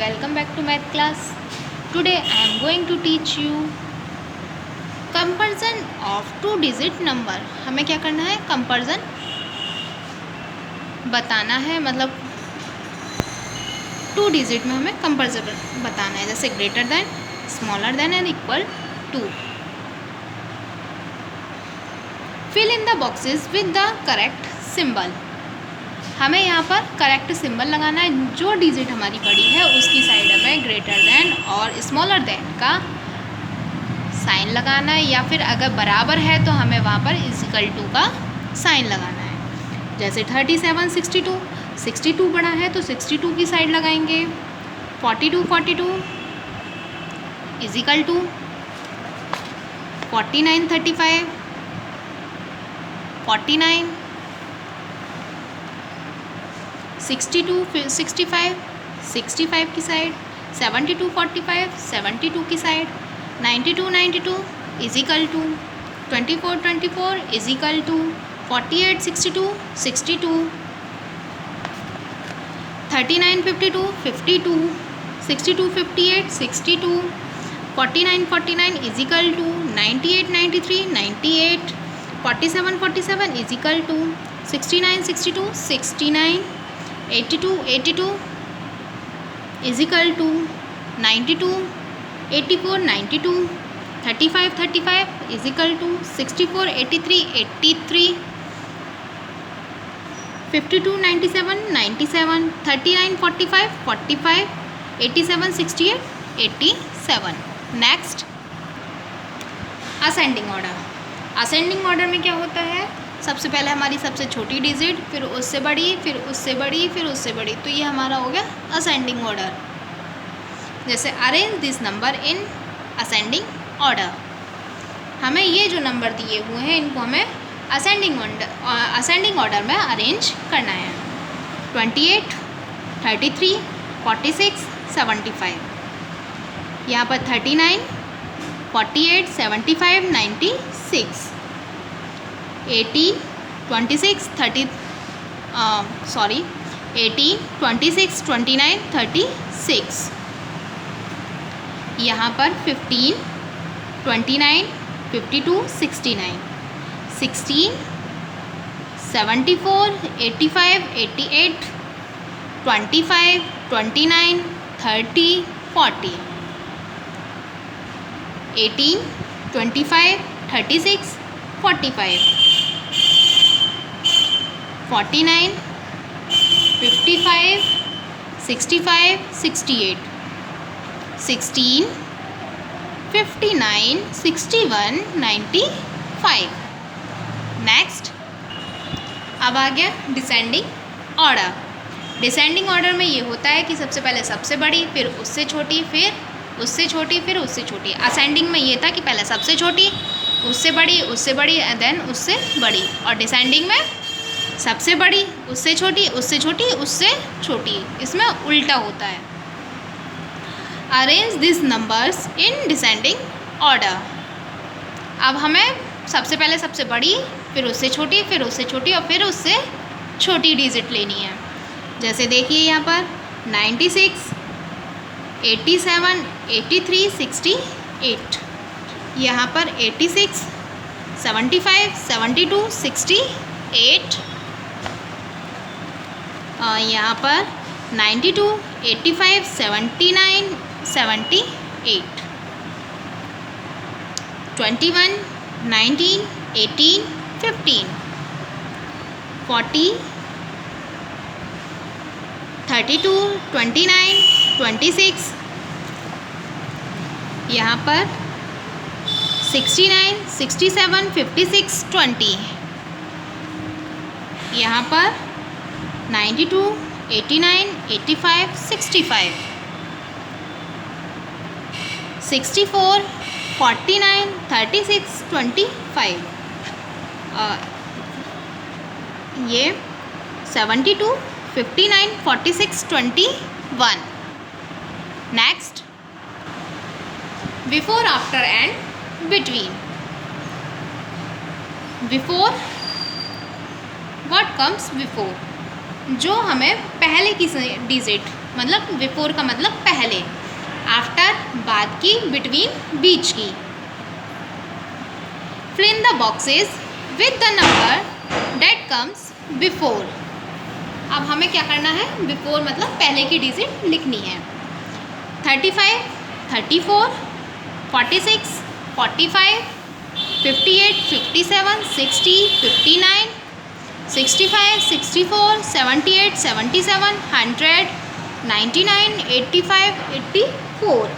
welcome back to math class. Today I am going to teach you comparison of two digit number. हमें क्या करना है? Comparison बताना है, मतलब टू डिजिट में हमें कंपैरिजन बताना है, जैसे greater than, smaller than and equal to. Fill in the boxes with the correct symbol. हमें यहाँ पर करेक्ट सिंबल लगाना है. जो डिजिट हमारी बड़ी है उसकी साइड हमें ग्रेटर देन और स्मॉलर देन का साइन लगाना है, या फिर अगर बराबर है तो हमें वहाँ पर इक्वल टू का साइन लगाना है. जैसे 37 62, 62 बड़ा है तो 62 की साइड लगाएंगे. 42 42 इज इक्वल टू 49 35 49 62 65 65 की साइड. 72 45 72 की side. 92 92 is equal to 24 24 is equal to 48 62 62. 39 52 52 62 58 62. 49 49 is equal to 98 93 98. 47 47 is equal to 69 62 69. 82 82 is equal to 92 84 92. 35 35 is equal to 64 83 83. 52 97 97. 39 45 45. 87 68 87. Next, ascending order. Ascending order में क्या होता है? सबसे पहले हमारी सबसे छोटी डिजिट, फिर उससे बड़ी, फिर उससे बड़ी, फिर उससे बड़ी. तो ये हमारा हो गया असेंडिंग ऑर्डर. जैसे arrange this number in ascending order. हमें ये जो नंबर दिए हुए हैं इनको हमें असेंडिंग ऑर्डर में अरेंज करना है. 28 33 46 75. यहाँ पर 39 48 75 96. 80 26 30 80 26 29 36. यहाँ पर 15 29 52 69. 16 74 85 88. 25 29 30 40. 18 25 36 45. 49 55 65 68. 16 59 61 95. नेक्स्ट, अब आ गया डिसेंडिंग ऑर्डर. डिसेंडिंग ऑर्डर में ये होता है कि सबसे पहले सबसे बड़ी, फिर उससे छोटी, फिर उससे छोटी, फिर उससे छोटी. असेंडिंग में ये था कि पहले सबसे छोटी, उससे बड़ी एंड देन उससे बड़ी. और डिसेंडिंग में सबसे बड़ी, उससे छोटी, उससे छोटी, उससे छोटी. इसमें उल्टा होता है. Arrange this numbers in descending order. अब हमें सबसे पहले सबसे बड़ी, फिर उससे छोटी, फिर उससे छोटी और फिर उससे छोटी डिजिट लेनी है. जैसे देखिए यहाँ पर 96 87 83 68. यहाँ पर 86 75 72 68. यहाँ पर 92 85 79 78. 21 19 18 15. 40 32 29 26. यहाँ पर 69 67 56 20. यहाँ पर 92 89 85 65. 64 49 36 25. ये 72 59 46 21. Next, before after and between. Before, what comes before, जो हमें पहले की डिजिट मतलब बिफोर का मतलब पहले, आफ्टर बाद की, बिटवीन बीच की। Fill in the boxes with the number that comes before. अब हमें क्या करना है, बिफोर मतलब पहले की डिजिट लिखनी है। 35, 34, 46, 45, 58, 57, 60, 59, 65, 64, 78, 77, 100, 99, 85, 84।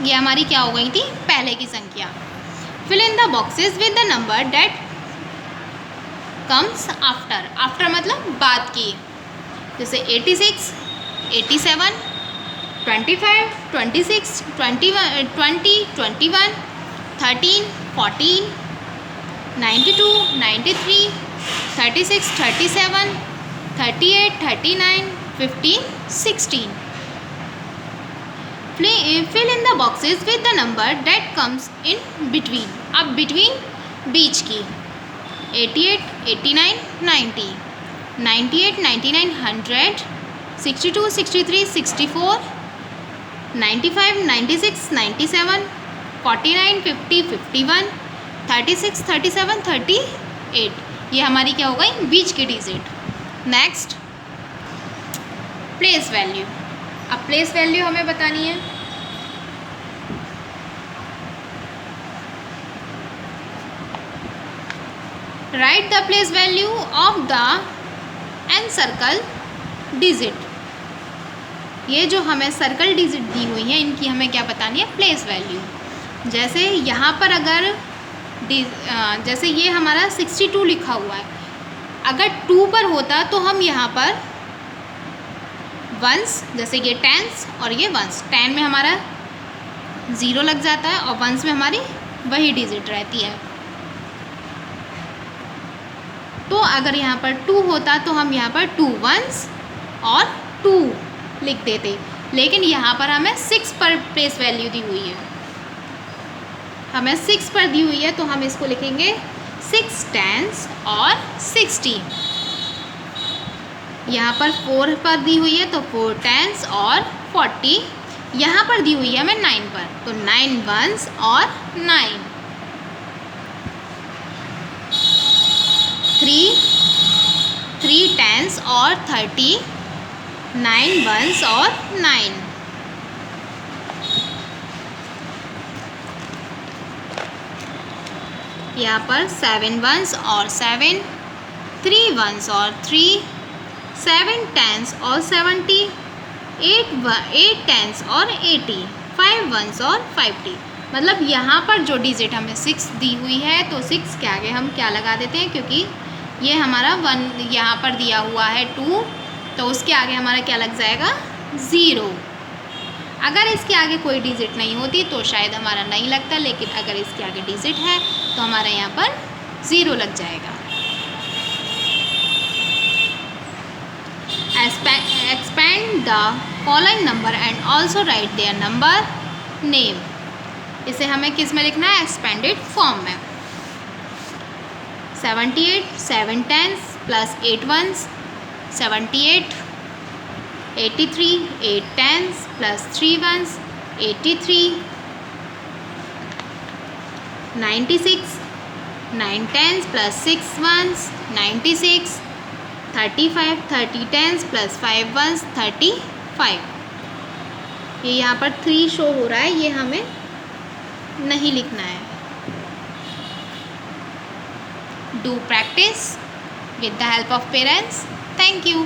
ये हमारी क्या हो गई थी, पहले की संख्या। Fill in the boxes with the number that comes after. After मतलब बाद की, जैसे 86, 87, 25, 26, 21, 20, 21, 13, 14, 92, 93, 36, 37, 38, 39, 15, 16। Fill in the boxes with the number that comes in between। अब between बीच की, 88, 89, 90, 98, 99, 100, 62, 63, 64, 95, 96, 97, 49, 50, 51, 36, 37, 38। ये हमारी क्या हो गई, बीच की डिजिट। Next place value. अब प्लेस वैल्यू हमें बतानी है। Right the place value of the encircled digit. ये जो हमें सर्कल डिजिट दी हुई है, इनकी हमें क्या बतानी है, प्लेस वैल्यू। जैसे यहाँ पर अगर जैसे ये हमारा 62 लिखा हुआ है, अगर 2 पर होता तो हम यहाँ पर वंस, जैसे ये टेंस और ये वंस, 10 में हमारा 0 लग जाता है और वंस में हमारी वही डिजिट रहती है। तो अगर यहाँ पर 2 होता तो हम यहाँ पर 2 वंस और 2 लिख देते, लेकिन यहाँ पर हमें 6 पर प्लेस वैल्यू दी हुई है, हमें 6 पर दी हुई है, तो हम इसको लिखेंगे 6 टेंस और 60। यहाँ पर 4 पर दी हुई है तो 4 टेंस और 40। यहाँ पर दी हुई है हमें 9 पर, तो 9 वंस और 9। 3 टेंस और 30, 9 वंस और 9। यहाँ पर 7 वंस और 7, 3 वंस और 3, 7 टेंस और 70, 8 टेंस और 80, 5 वंस और 50। मतलब यहाँ पर जो डिजिट हमें 6 दी हुई है, तो 6 के आगे हम क्या लगा देते हैं, क्योंकि ये हमारा 1 यहाँ पर दिया हुआ है 2, तो उसके आगे हमारा क्या लग जाएगा, 0। अगर इसके आगे कोई डिजिट नहीं होती तो शायद हमारा नहीं लगता, लेकिन अगर इसके आगे डिजिट है तो हमारा यहाँ पर 0 लग जाएगा। Expand the following number and also write their number name. इसे हमें किस में लिखना है, एक्सपेंडेड फॉर्म में। 78 7 tens plus 8 ones, 78, 83 8 tens plus 3 ones, 83, 96 9 tens plus 6 ones, 96, 35 30 tens plus 5 ones, 35। ये यहाँ पर 3 शो हो रहा है, ये हमें नहीं लिखना है। Do practice with the help of parents. Thank you.